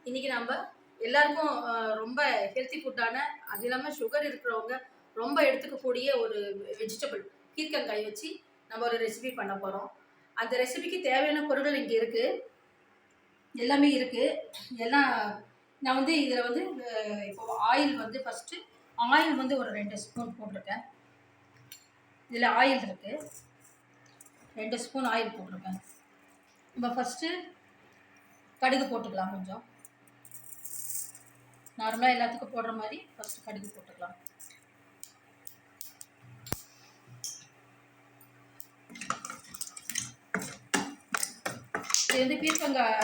இன்னைக்கு நம்ம எல்லாருக்கும் ரொம்ப ஹெல்த்தி ஃபுட்டான, அது இல்லாமல் சுகர் இருக்கிறவங்க ரொம்ப எடுத்துக்கக்கூடிய ஒரு வெஜிடபிள் பீர்க்கங்காய் வச்சு நம்ம ஒரு ரெசிபி பண்ண போகிறோம். அந்த ரெசிபிக்கு தேவையான பொருட்கள் இங்கே இருக்குது, எல்லாமே இருக்குது. எல்லாம் நான் வந்து இதில் வந்து இப்போ ஆயில் வந்து ஃபஸ்ட்டு ஆயில் வந்து ஒரு 2 ஸ்பூன் போட்டிருக்கேன். இதில் ஆயில் இருக்குது, 2 ஸ்பூன் ஆயில் போட்டிருக்கேன். நம்ம ஃபஸ்ட்டு கடுகு போட்டுக்கலாம். கொஞ்சம் நார்மலாக எல்லாத்துக்கும் போடுற மாதிரி ஃபஸ்ட்டு கடுகு போட்டுக்கலாம். இது வந்து பீர்க்கங்காய்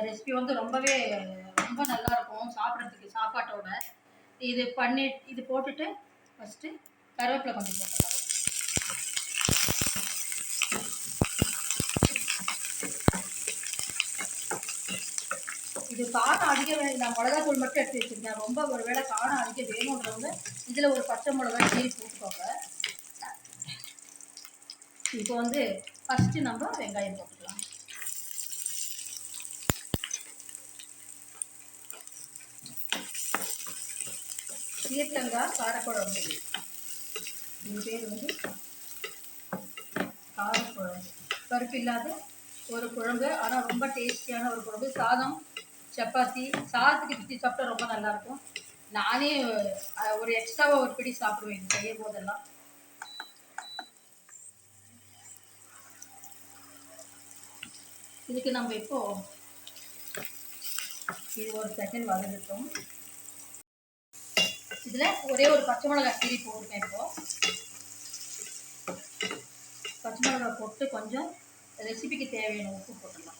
ரெசிபி வந்து ரொம்ப நல்லா இருக்கும் சாப்பிட்றதுக்கு சாப்பாட்டோட. இது போட்டுட்டு ஃபஸ்ட்டு கருவேப்பிலை கொஞ்சம் போட்டுக்கலாம். இது காரம் அதிகம் நான் மிளகாத்தூள் மட்டும் எடுத்து வச்சுருக்கேன். ரொம்ப ஒருவேளை காரம் அதிகம் வேணுன்றவங்க இதில் ஒரு பச்சை மிளகாய் கீழே போட்டுக்கோங்க. இப்போ வந்து ஃபஸ்ட்டு நம்ம வெங்காயம் போட்டுக்கலாம். பீர்க்கங்காய் காரக்குழம்பு, இது பேர் வந்து காரக்குழம்பு. பருப்பு இல்லாத ஒரு குழம்பு, ஆனால் ரொம்ப டேஸ்டியான ஒரு குழம்பு. சாதம் சப்பாத்தி சாதத்துக்கு பிச்சு சாப்பிட்டா ரொம்ப நல்லாயிருக்கும். நானே ஒரு எக்ஸ்ட்ராவாக ஒரு பிடி சாப்பிடுவேன் இது செய்யும் போதெல்லாம். இதுக்கு நம்ம இப்போ இது ஒரு செகண்ட் வதங்கட்டும். இதில் ஒரே ஒரு பச்சை மிளகாய் கீரி போட்டுருக்கேன். இப்போ பச்சை மிளகாய் போட்டு கொஞ்சம் ரெசிபிக்கு தேவையான உப்பு போட்டுடலாம்.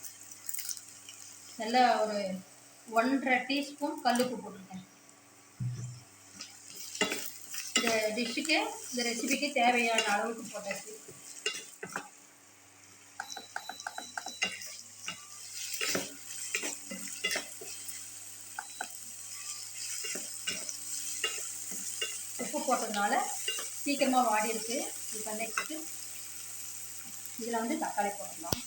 நல்லா ஒரு 1.5 டீஸ்பூன் கல்லுப்பு போட்டிருக்கேன். இந்த டிஷ்ஷுக்கு இந்த ரெசிபிக்கு தேவையான அளவுக்கு போட்டாச்சு. உப்பு போட்டதுனால சீக்கிரமாக வாடி இருக்கு. இப்போ நெக்ஸ்ட்டு இதில் வந்து தக்காளி போட்டுடலாம்.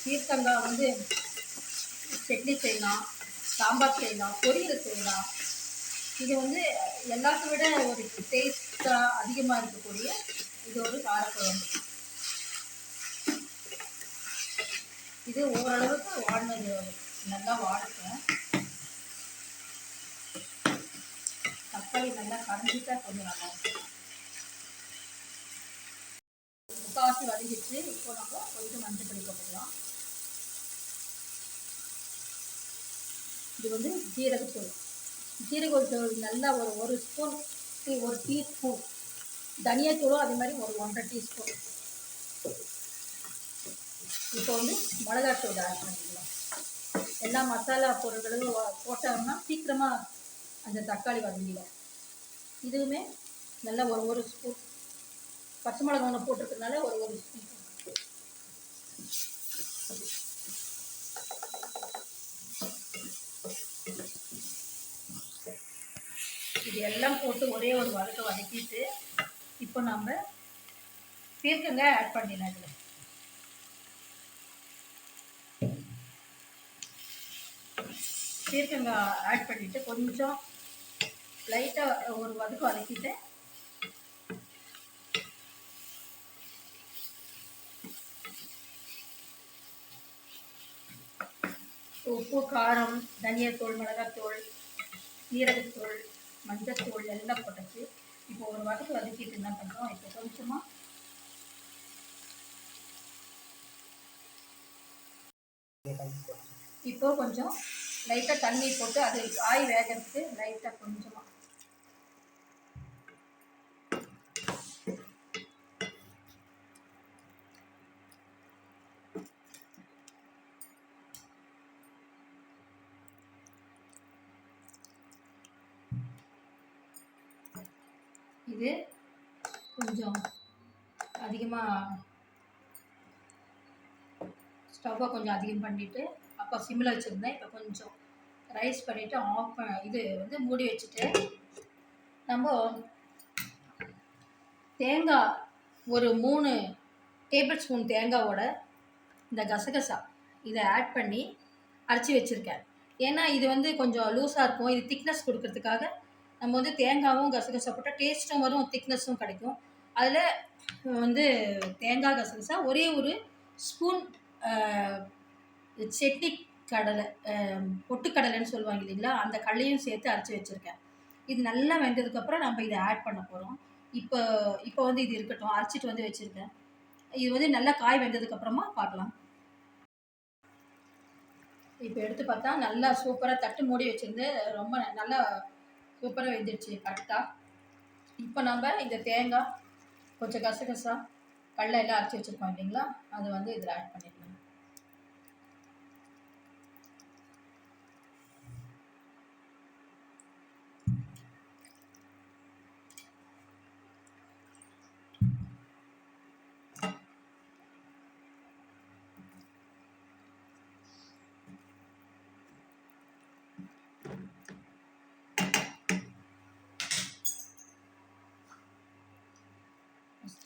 பீர்க்கங்காய் வந்து சட்னி செய்யலாம், சாம்பார் செய்யலாம், பொரியல் செய்யலாம். இது வந்து எல்லாத்த விட ஒரு டேஸ்ட்டாக அதிகமாக இருக்கக்கூடிய இது ஒரு காரக்குழம்பு. இது ஓரளவுக்கு வாடினது நல்லா வாடட்டும். தக்காளி நல்லா கரைஞ்சிட்டா கொஞ்சம் நல்லா இருக்கும். முக்காசி வதங்கிச்சு. இப்போ நம்ம கொஞ்சம் மஞ்சள் பொடி போட்டுக்கலாம். இது வந்து ஜீரகத்தூள். ஜீரகத்தூள் நல்லா ஒரு ஸ்பூன், ஒரு டீஸ்பூன். தனியாத்தூளும் அதே மாதிரி ஒரு 1.5 டீஸ்பூன். இப்போ வந்து மிளகாத்தூள் ஆட் பண்ணிக்கலாம். எல்லா மசாலா பொருட்களும் போட்டோம்னா சீக்கிரமாக அந்த தக்காளி வதங்கிடும். இதுவுமே நல்லா ஒரு ஸ்பூன். பச்சை மிளகா ஒன்று போட்டிருக்கிறதுனால ஒரு ஸ்பூன். இது எல்லாம் போட்டு ஒரே ஒரு வதக்கிட்டு இப்போ நம்ம பீர்க்கங்காய் ஆட் பண்ணிடலாம். இதில் பீர்க்கங்காய் ஆட் பண்ணிவிட்டு கொஞ்சம் லைட்டாக ஒரு வதக்கிட்டு உப்பு, காரம், தனியாத்தூள், மிளகாத்தூள், சீரகத்தூள், மஞ்சத்தூள் எல்லாம் போட்டுச்சு. இப்போ ஒரு வதக்கிட்டு என்ன பண்ணுறோம், இப்போ கொஞ்சமாக இப்போ கொஞ்சம் லைட்டாக தண்ணி போட்டு அது காய் வேகிறதுக்கு லைட்டாக கொஞ்சமாக இது கொஞ்சம் அதிகமாக ஸ்டவ்வை கொஞ்சம் அதிகம் பண்ணிவிட்டு அப்போ சிம்மில் வச்சுருந்தேன். இப்போ கொஞ்சம் ரைஸ் பண்ணிவிட்டு இது வந்து மூடி வச்சுட்டு நம்ம தேங்காய் ஒரு 3 டேபிள் ஸ்பூன் தேங்காவோட இந்த கசகசா இதை ஆட் பண்ணி அரைச்சி வச்சுருக்கேன். ஏன்னா இது வந்து கொஞ்சம் லூஸாக இருக்கும். இது திக்னஸ் கொடுக்கறதுக்காக நம்ம வந்து தேங்காவும் கசகசா போட்டால் டேஸ்ட்டும் வரும், திக்னஸும் கிடைக்கும். அதில் வந்து தேங்காய் கசகசா ஒரே ஒரு ஸ்பூன் செட்னி கடலை, பொட்டுக்கடலைன்னு சொல்லுவாங்க இல்லைங்களா, அந்த கடலையும் சேர்த்து அரைச்சி வச்சுருக்கேன். இது நல்லா வெந்ததுக்கப்புறம் நம்ம இதை ஆட் பண்ண போகிறோம். இப்போ வந்து இது இருக்கட்டும், அரைச்சிட்டு வந்து வச்சுருக்கேன். இது வந்து நல்லா காய் வெந்ததுக்கப்புறமா பார்க்கலாம். இப்போ எடுத்து பார்த்தா நல்லா சூப்பராக தட்டு மூடி வச்சுருந்து ரொம்ப நல்லா சூப்பராக வெந்துடுச்சு கரெக்டாக. இப்போ நம்ம இந்த தேங்காய் கொஞ்சம் கசகசா கடலை எல்லாம் அரைச்சி வச்சுருக்கோம் இல்லைங்களா, அது வந்து இதில் ஆட் பண்ணிடலாம்.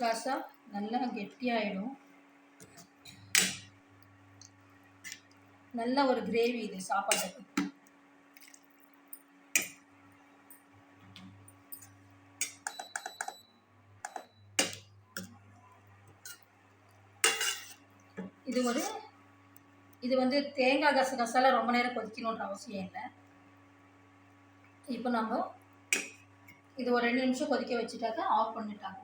கிளாஸாக நல்லா கெட்டியாயிடும். நல்ல ஒரு கிரேவி இது சாப்பாட்டுக்கு. இது வந்து தேங்காய் கசகசால ரொம்ப நேரம் கொதிக்கணுன்ற அவசியம் இல்லை. இப்போ நம்ம இது ஒரு 2 நிமிஷம் கொதிக்க வச்சுட்டாக்க ஆஃப் பண்ணிட்டாங்க.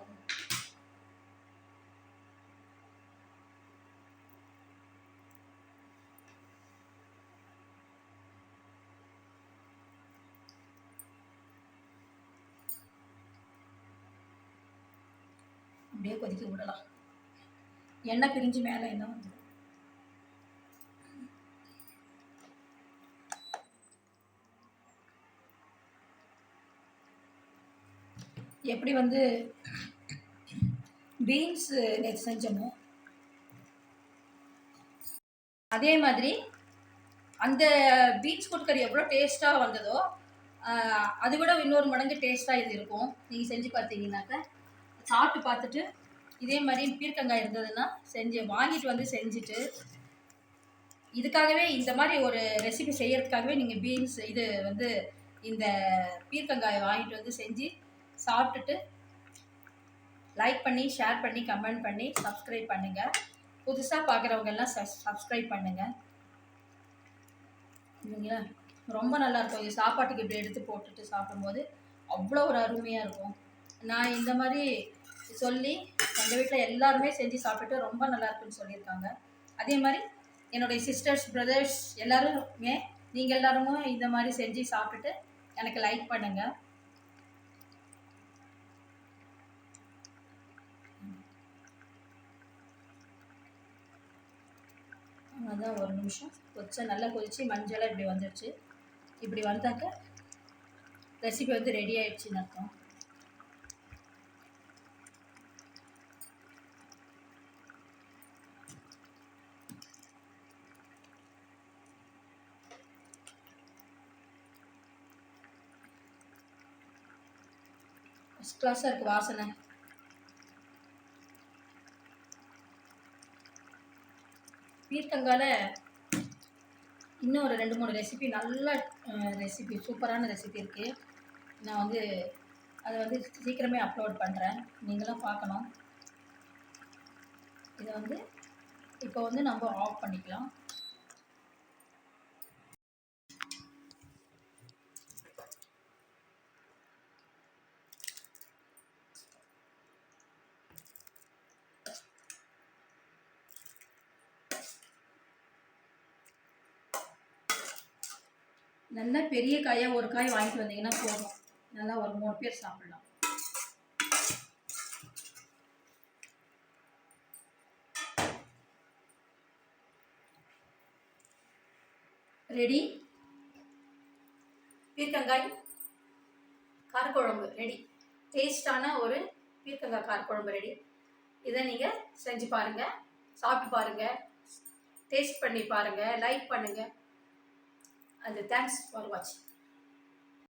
அப்படியே கொதிக்க விடலாம். எண்ணெய் பிரிஞ்சு மேலே எண்ணெய் வந்து எப்படி வந்து பீன்ஸ் நேற்று செஞ்சோமோ அதே மாதிரி அந்த பீன்ஸ் கூட்டுக்கறி எவ்வளோ டேஸ்ட்டாக வந்ததோ அது விட இன்னொரு மடங்கு டேஸ்ட்டாக இது இருக்கும். நீங்கள் செஞ்சு பார்த்தீங்கன்னாக்க சாப்பிட்டு பார்த்துட்டு இதே மாதிரி பீர்க்கங்காய் இருந்ததுன்னா வாங்கிட்டு வந்து செஞ்சுட்டு, இதுக்காகவே இந்த மாதிரி ஒரு ரெசிபி செய்யறதுக்காகவே நீங்கள் பீன்ஸ் இது வந்து இந்த பீர்க்கங்காயை வாங்கிட்டு வந்து செஞ்சு சாப்பிட்டுட்டு லைக் பண்ணி ஷேர் பண்ணி கமெண்ட் பண்ணி சப்ஸ்கிரைப் பண்ணுங்கள். புதுசாக பார்க்குறவங்கெல்லாம் சப்ஸ்கிரைப் பண்ணுங்கள். இல்லைங்களா, ரொம்ப நல்லாயிருக்கும். இது சாப்பாட்டுக்கு இப்படி எடுத்து போட்டுட்டு சாப்பிடும்போது அவ்வளோ ஒரு அருமையாக இருக்கும். நான் இந்த மாதிரி சொல்லி எங்கள் வீட்டில் எல்லாருமே செஞ்சு சாப்பிட்டுட்டு ரொம்ப நல்லா இருக்குன்னு சொல்லியிருக்காங்க. அதே மாதிரி என்னுடைய சிஸ்டர்ஸ் பிரதர்ஸ் எல்லாருமே நீங்கள் எல்லாருமே இந்த மாதிரி செஞ்சு சாப்பிட்டுட்டு எனக்கு லைக் பண்ணுங்கள். அதான் ஒரு நிமிஷம் நல்லா கொதிச்சு மஞ்சளாக இப்படி வந்துடுச்சு. இப்படி வந்தாக்க ரெசிபி வந்து ரெடி ஆயிடுச்சுன்னு அர்த்தம். ஃபஸ்ட் கிளாஸாக இருக்குது வாசனை. பீர்க்கங்கால இன்னும் ஒரு 2-3 ரெசிபி நல்ல ரெசிபி சூப்பரான ரெசிபி இருக்குது. நான் வந்து அதை வந்து சீக்கிரமே அப்லோட் பண்ணுறேன், நீங்களும் பார்க்கணும். இதை வந்து இப்போ வந்து நம்ம ஆஃப் பண்ணிக்கலாம். நல்லா பெரிய காயாக ஒரு காய் வாங்கிட்டு வந்தீங்கன்னா போதும், நல்லா ஒரு 3 பேர் சாப்பிடலாம். ரெடி, பீர்க்கங்காய் காரக்குழம்பு ரெடி. டேஸ்டான ஒரு பீர்க்கங்காய் காரக்குழம்பு ரெடி. இதை நீங்கள் செஞ்சு பாருங்கள், சாப்பிட்டு பாருங்கள். டேஸ்ட் பண்ணி பாருங்கள், லைக் பண்ணுங்கள். அண்ட் தேங்க்ஸ் ஃபார் வாட்சிங்.